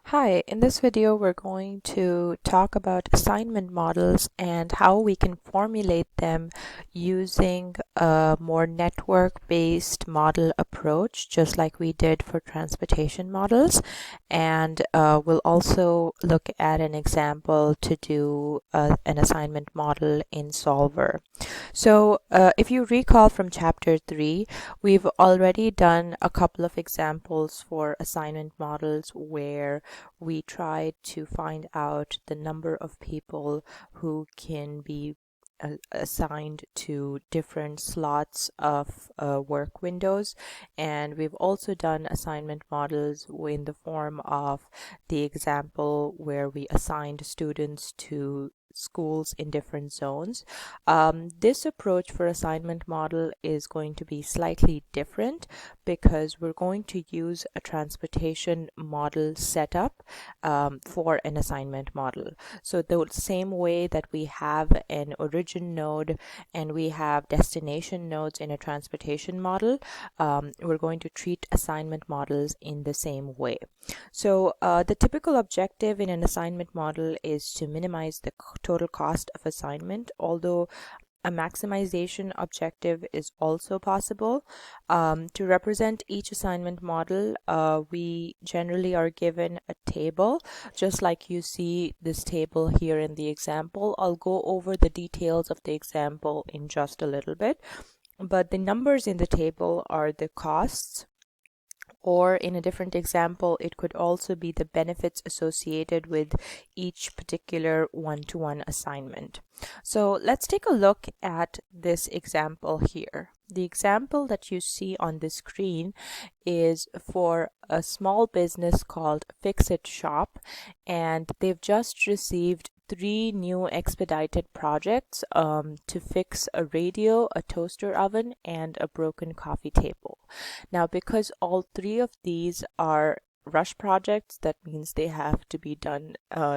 Hi, in this video we're going to talk about assignment models and how we can formulate them using a more network-based model approach, just like we did for transportation models. And we'll also look at an example to do an assignment model in Solver. So if you recall from chapter 3, we've already done a couple of examples for assignment models where we tried to find out the number of people who can be assigned to different slots of work windows, and we've also done assignment models in the form of the example where we assigned students to schools in different zones. This approach for assignment model is going to be slightly different because we're going to use a transportation model setup for an assignment model. So the same way that we have an origin node and we have destination nodes in a transportation model, we're going to treat assignment models in the same way. So the typical objective in an assignment model is to minimize the total cost of assignment, although a maximization objective is also possible. To represent each assignment model, we generally are given a table, just like you see this table here in the example. I'll go over the details of the example in just a little bit, but the numbers in the table are the costs, or in a different example, it could also be the benefits associated with each particular one-to-one assignment. So let's take a look at this example here. The example that you see on the screen is for a small business called Fix-It Shop, and they've just received 3 new expedited projects to fix a radio, a toaster oven, and a broken coffee table. Now, because all 3 of these are rush projects, that means they have to be done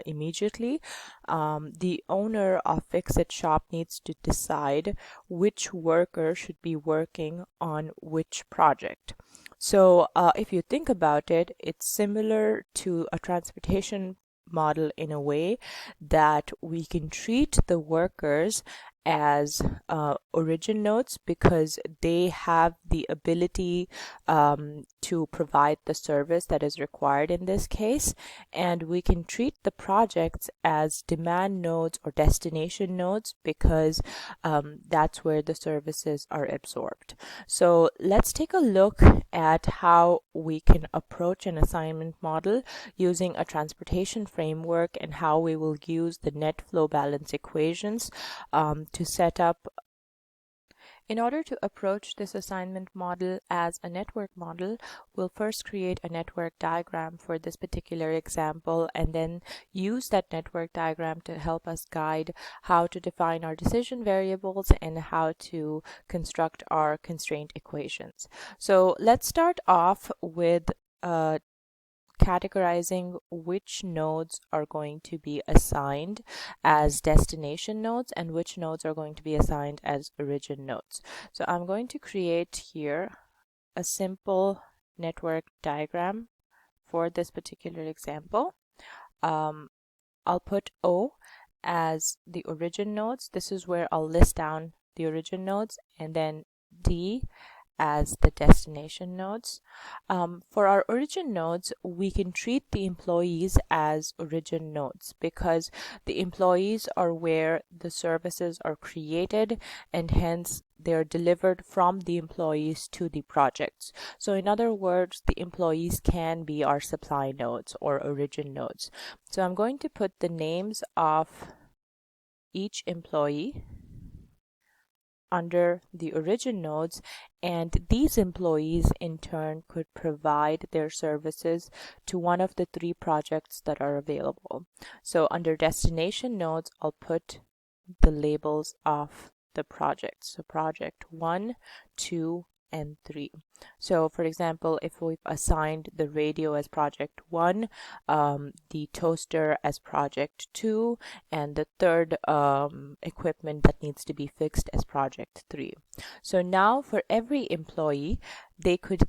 immediately. The owner of Fix-It Shop needs to decide which worker should be working on which project. So if you think about it, it's similar to a transportation model in a way that we can treat the workers as origin nodes because they have the ability to provide the service that is required in this case, and we can treat the projects as demand nodes or destination nodes because that's where the services are absorbed. So let's take a look at how we can approach an assignment model using a transportation framework and how we will use the net flow balance equations to set up. In order to approach this assignment model as a network model, we'll first create a network diagram for this particular example and then use that network diagram to help us guide how to define our decision variables and how to construct our constraint equations. So let's start off with categorizing which nodes are going to be assigned as destination nodes and which nodes are going to be assigned as origin nodes. So I'm going to create here a simple network diagram for this particular example. I'll put O as the origin nodes. This is where I'll list down the origin nodes, and then D as the destination nodes. For our origin nodes, we can treat the employees as origin nodes because the employees are where the services are created, and hence they're delivered from the employees to the projects. So in other words, the employees can be our supply nodes or origin nodes. So I'm going to put the names of each employee under the origin nodes, and these employees in turn could provide their services to one of the 3 projects that are available. So under destination nodes, I'll put the labels of the projects. So project 1, 2, and 3. So for example, if we've assigned the radio as project 1, the toaster as project 2, and the third equipment that needs to be fixed as project 3. So now for every employee, they could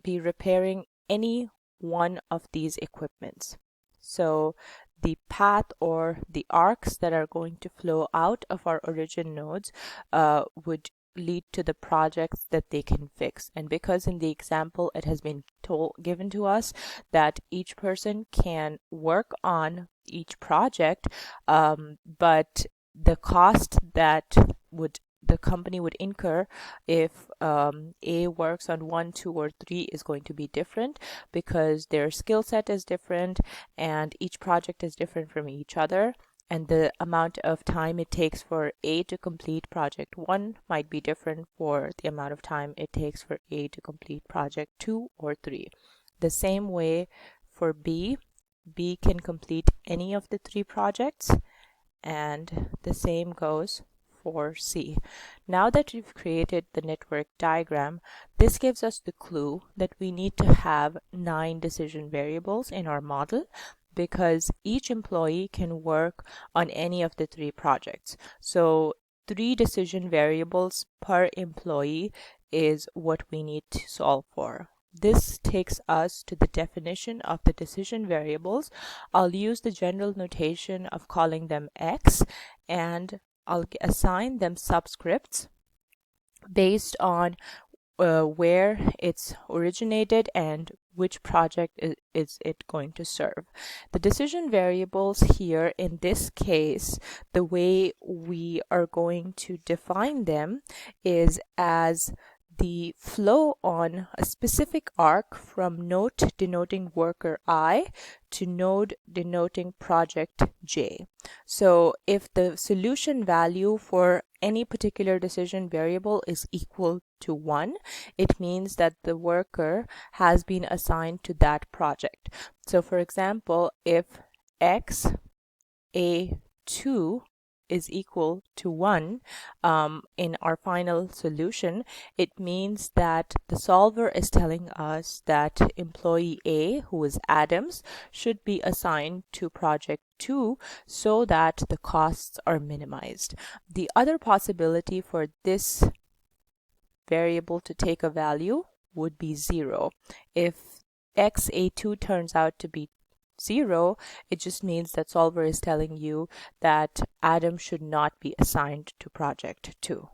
be repairing any one of these equipments. So the path or the arcs that are going to flow out of our origin nodes would lead to the projects that they can fix. And because in the example it has been given to us that each person can work on each project, but the cost that the company would incur if A works on 1, 2, or 3 is going to be different because their skill set is different and each project is different from each other. And the amount of time it takes for A to complete project 1 might be different for the amount of time it takes for A to complete project 2 or 3. The same way for B can complete any of the 3 projects, and the same goes for C. Now that we've created the network diagram, this gives us the clue that we need to have 9 decision variables in our model, because each employee can work on any of the 3 projects. So 3 decision variables per employee is what we need to solve for. This takes us to the definition of the decision variables. I'll use the general notation of calling them X, and I'll assign them subscripts based on where it's originated and which project is it going to serve. The decision variables here in this case, the way we are going to define them is as the flow on a specific arc from node denoting worker I to node denoting project J. So if the solution value for any particular decision variable is equal to 1, it means that the worker has been assigned to that project. So for example, if X A2 is equal to 1 in our final solution, it means that the solver is telling us that employee A, who is Adams, should be assigned to project 2 so that the costs are minimized. The other possibility for this variable to take a value would be 0. If XA2 turns out to be 0, it just means that solver is telling you that Adam should not be assigned to project 2.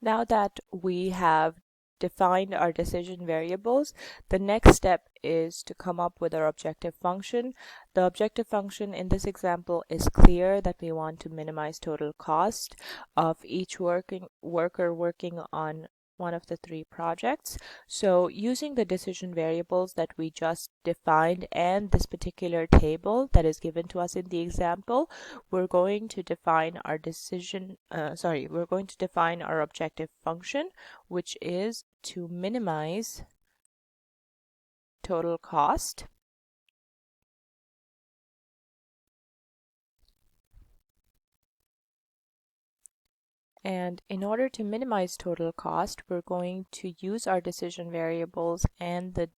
Now that we have defined our decision variables, the next step is to come up with our objective function. The objective function in this example is clear that we want to minimize total cost of each worker working on one of the 3 projects. So using the decision variables that we just defined and this particular table that is given to us in the example, we're going to define our we're going to define our objective function, which is to minimize total cost and in order to minimize total cost, we're going to use our decision variables and the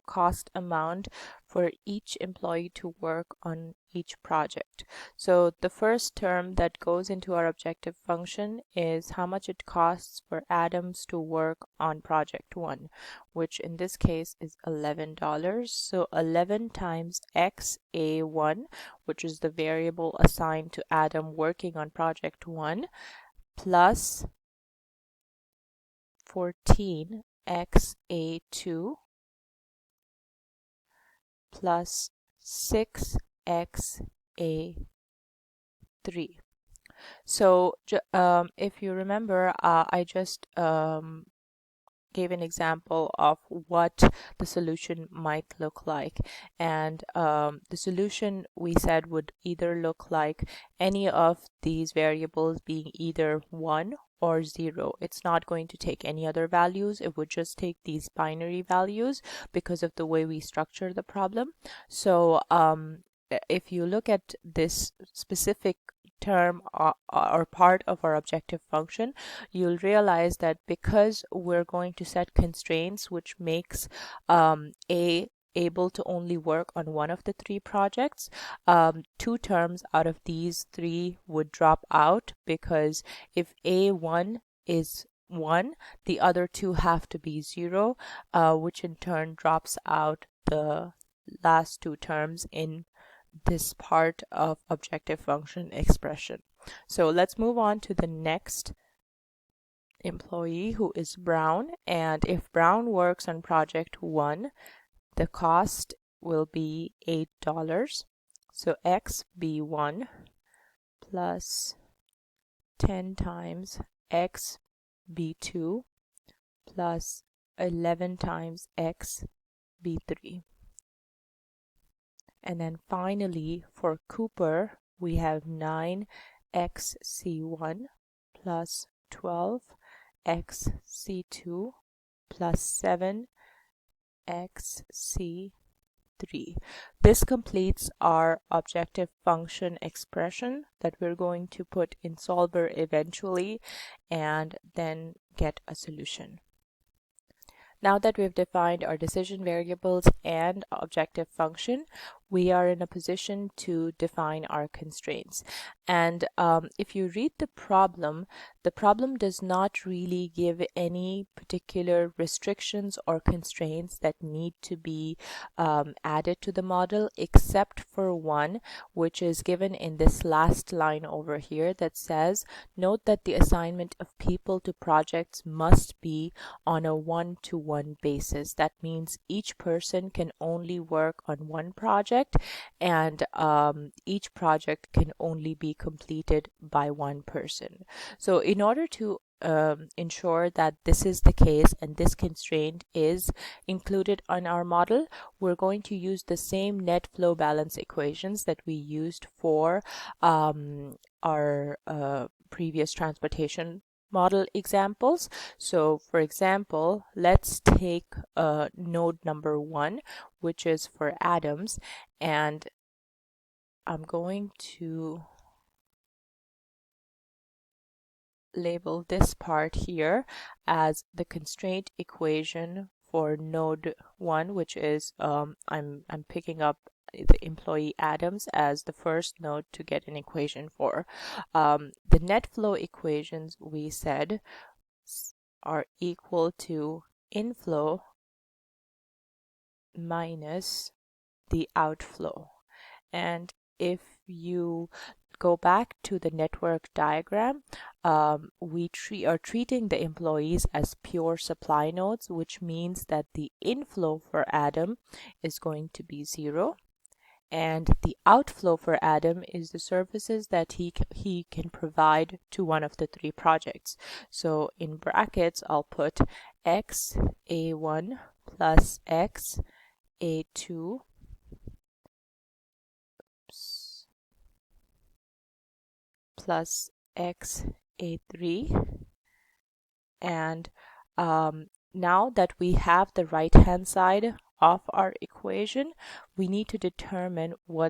cost amount for each employee to work on each project. So the first term that goes into our objective function is how much it costs for Adams to work on project 1, which in this case is $11. So 11 times XA1, which is the variable assigned to Adam working on project 1, plus 14 XA2 plus 6XA3. So if you remember, I just gave an example of what the solution might look like, and the solution we said would either look like any of these variables being either 1 or 0. It's not going to take any other values. It would just take these binary values because of the way we structure the problem. So if you look at this specific term or part of our objective function, you'll realize that because we're going to set constraints which makes A able to only work on one of the 3 projects, 2 terms out of these 3 would drop out, because if A1 is 1, the other two have to be 0, which in turn drops out the last two terms in this part of objective function expression. So let's move on to the next employee, who is Brown. And if Brown works on project 1, the cost will be $8. So XB1 plus 10 times XB2 plus 11 times XB3. And then finally, for Cooper, we have 9XC1 plus 12XC2 plus 7XC3. This completes our objective function expression that we're going to put in Solver eventually and then get a solution. Now that we've defined our decision variables and objective function, we are in a position to define our constraints. And if you read the problem does not really give any particular restrictions or constraints that need to be added to the model, except for one, which is given in this last line over here that says, note that the assignment of people to projects must be on a one-to-one basis. That means each person can only work on one project, and each project can only be completed by one person. So in order to ensure that this is the case and this constraint is included on our model, we're going to use the same net flow balance equations that we used for our previous transportation model examples. So for example, let's take node number 1, which is for Adams, and I'm going to label this part here as the constraint equation for node 1, which is I'm picking up the employee Adams as the first node to get an equation for. The net flow equations, we said, are equal to inflow minus the outflow. And if you go back to the network diagram, we are treating the employees as pure supply nodes, which means that the inflow for Adam is going to be 0. And the outflow for Adam is the services that he can provide to one of the 3 projects. So in brackets, I'll put XA1 plus XA2 plus XA3. And now that we have the right hand side of our equation, we need to determine now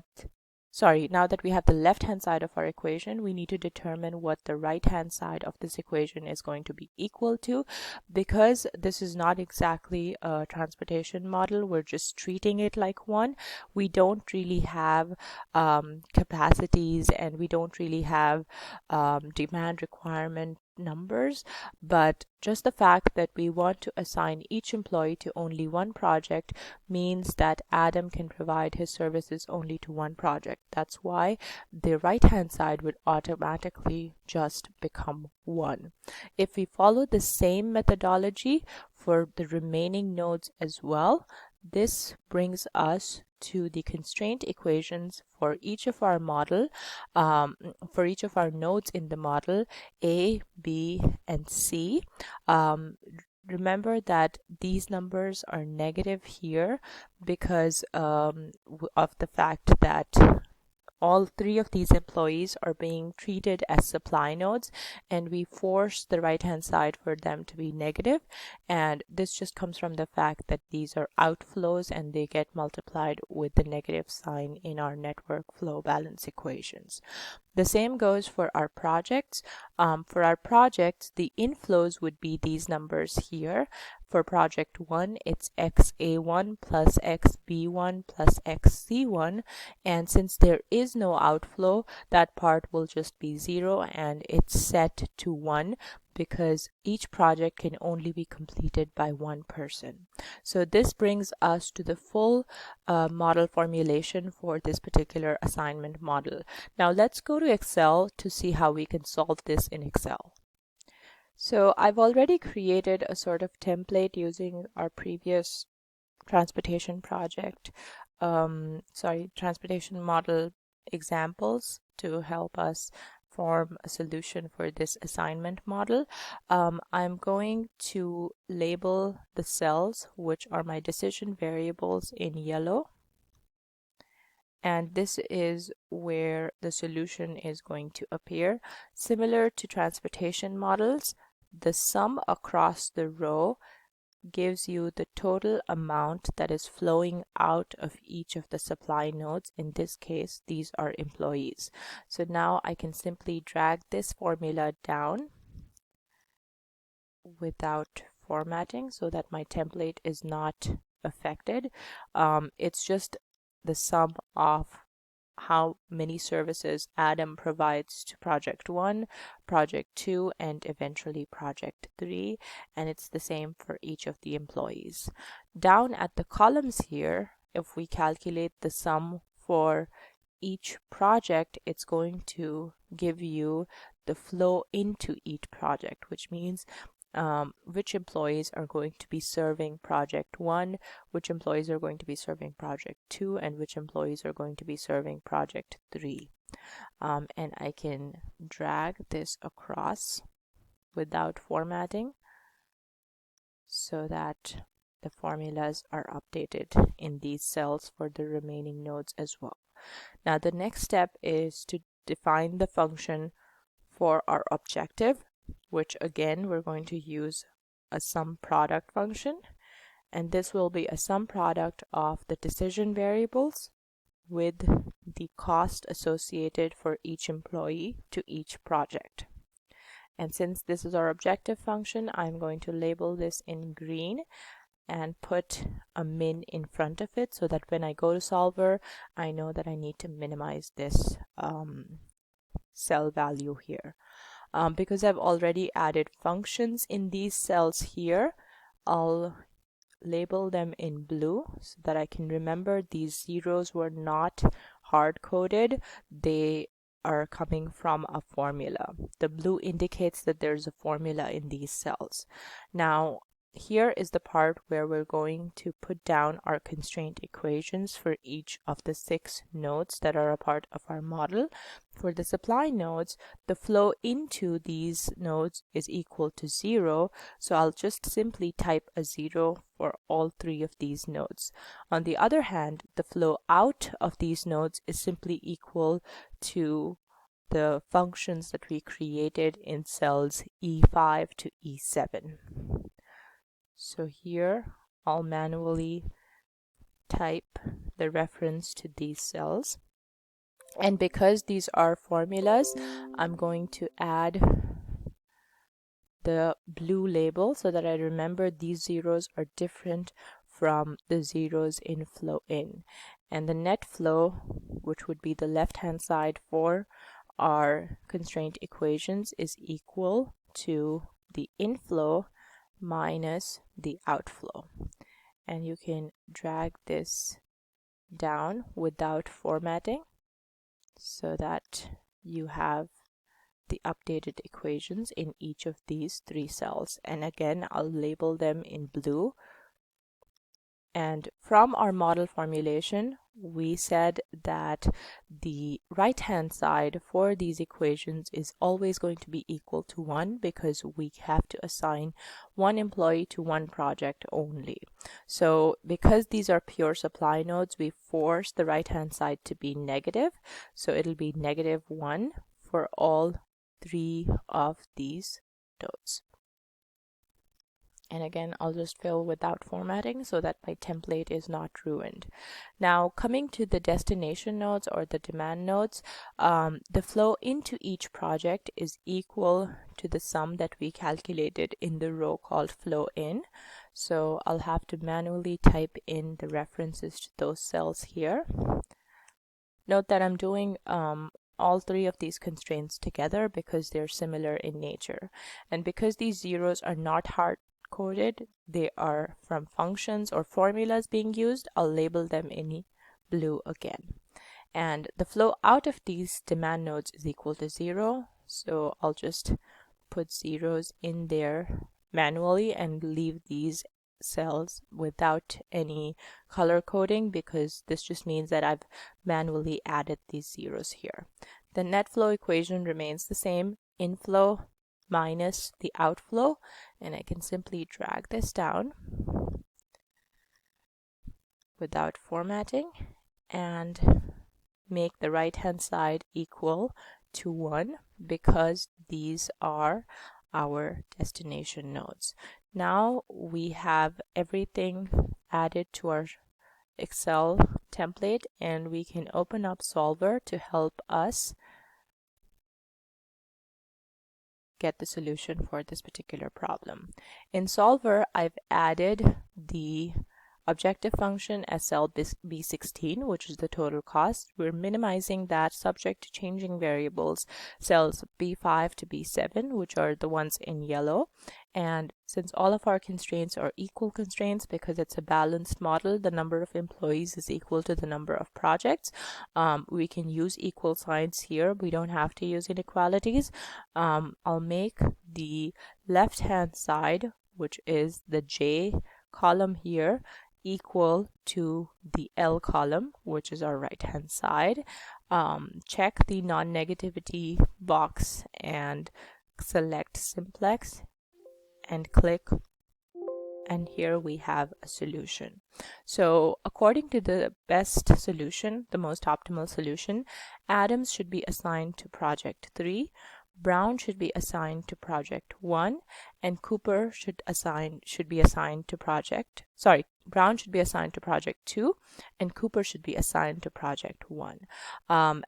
that we have the left hand side of our equation, we need to determine what the right hand side of this equation is going to be equal to. Because this is not exactly a transportation model, we're just treating it like one. We don't really have capacities, and we don't really have demand requirement numbers, but just the fact that we want to assign each employee to only one project means that Adam can provide his services only to one project. That's why the right hand side would automatically just become 1. If we follow the same methodology for the remaining nodes as well, this brings us to the constraint equations for each of our model, for each of our nodes in the model, A, B, and C. Remember that these numbers are negative here because of the fact that all 3 of these employees are being treated as supply nodes, and we force the right hand side for them to be negative, and this just comes from the fact that these are outflows and they get multiplied with the negative sign in our network flow balance equations. The same goes for our projects. For our projects, the inflows would be these numbers here. For project 1, it's XA1 plus XB1 plus XC1, and since there is no outflow, that part will just be 0 and it's set to 1 because each project can only be completed by one person. So this brings us to the full model formulation for this particular assignment model. Now let's go to Excel to see how we can solve this in Excel. So I've already created a sort of template using our previous transportation project, transportation model examples to help us form a solution for this assignment model. I'm going to label the cells, which are my decision variables, in yellow. And this is where the solution is going to appear. Similar to transportation models, the sum across the row gives you the total amount that is flowing out of each of the supply nodes. In this case, these are employees. So now I can simply drag this formula down without formatting so that my template is not affected. It's just the sum of how many services Adam provides to project 1, project 2, and eventually project 3, and it's the same for each of the employees. Down at the columns here, if we calculate the sum for each project, it's going to give you the flow into each project, which means which employees are going to be serving project 1, which employees are going to be serving project 2, and which employees are going to be serving project 3. And I can drag this across without formatting so that the formulas are updated in these cells for the remaining nodes as well. Now the next step is to define the function for our objective, which again we're going to use a sum product function, and this will be a sum product of the decision variables with the cost associated for each employee to each project. And since this is our objective function, I'm going to label this in green and put a min in front of it so that when I go to Solver, I know that I need to minimize this cell value here. Because I've already added functions in these cells here, I'll label them in blue so that I can remember these zeros were not hard-coded. They are coming from a formula. The blue indicates that there's a formula in these cells. Now, here is the part where we're going to put down our constraint equations for each of the 6 nodes that are a part of our model. For the supply nodes, the flow into these nodes is equal to 0, so I'll just simply type a 0 for all 3 of these nodes. On the other hand, the flow out of these nodes is simply equal to the functions that we created in cells E5 to E7. So here I'll manually type the reference to these cells, and because these are formulas, I'm going to add the blue label so that I remember these zeros are different from the zeros in flow in, and the net flow, which would be the left hand side for our constraint equations, is equal to the inflow minus the outflow. And you can drag this down without formatting so that you have the updated equations in each of these 3 cells. And again, I'll label them in blue. And from our model formulation, we said that the right-hand side for these equations is always going to be equal to 1 because we have to assign one employee to one project only. So because these are pure supply nodes, we force the right-hand side to be negative. So it'll be -1 for all 3 of these nodes. And again, I'll just fill without formatting so that my template is not ruined. Now, coming to the destination nodes or the demand nodes, the flow into each project is equal to the sum that we calculated in the row called flow in. So I'll have to manually type in the references to those cells here. Note that I'm doing all three of these constraints together because they're similar in nature. And because these zeros are not hard-coded, they are from functions or formulas being used, I'll label them in blue again. And the flow out of these demand nodes is equal to 0. So I'll just put zeros in there manually and leave these cells without any color coding, because this just means that I've manually added these zeros here. The net flow equation remains the same, inflow minus the outflow, and I can simply drag this down without formatting and make the right hand side equal to 1 because these are our destination nodes. Now we have everything added to our Excel template, and we can open up Solver to help us get the solution for this particular problem. In Solver, I've added the objective function as cell B16, which is the total cost. We're minimizing that subject to changing variables, cells B5 to B7, which are the ones in yellow. And since all of our constraints are equal constraints, because it's a balanced model, the number of employees is equal to the number of projects. We can use equal signs here. We don't have to use inequalities. I'll make the left-hand side, which is the J column here, equal to the L column, which is our right hand side. Check the non-negativity box and select simplex and click, and here we have a solution. So according to the best solution, the most optimal solution, Adams should be assigned to project 3, Brown should be assigned to project 1, and Cooper should be assigned to project, Brown should be assigned to project 2, and Cooper should be assigned to project 1.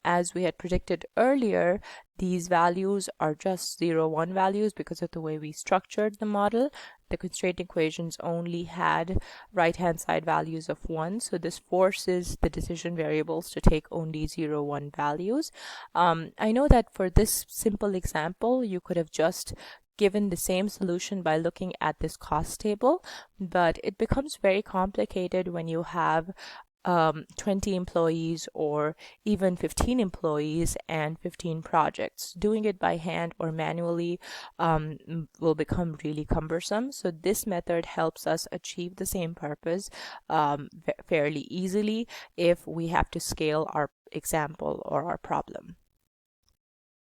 As we had predicted earlier, these values are just 0, 1 values because of the way we structured the model. The constraint equations only had right-hand side values of 1, so this forces the decision variables to take only 0, 1 values. I know that for this simple example, you could have just given the same solution by looking at this cost table, but it becomes very complicated when you have 20 employees or even 15 employees and 15 projects. Doing it by hand or manually will become really cumbersome. So this method helps us achieve the same purpose fairly easily if we have to scale our example or our problem.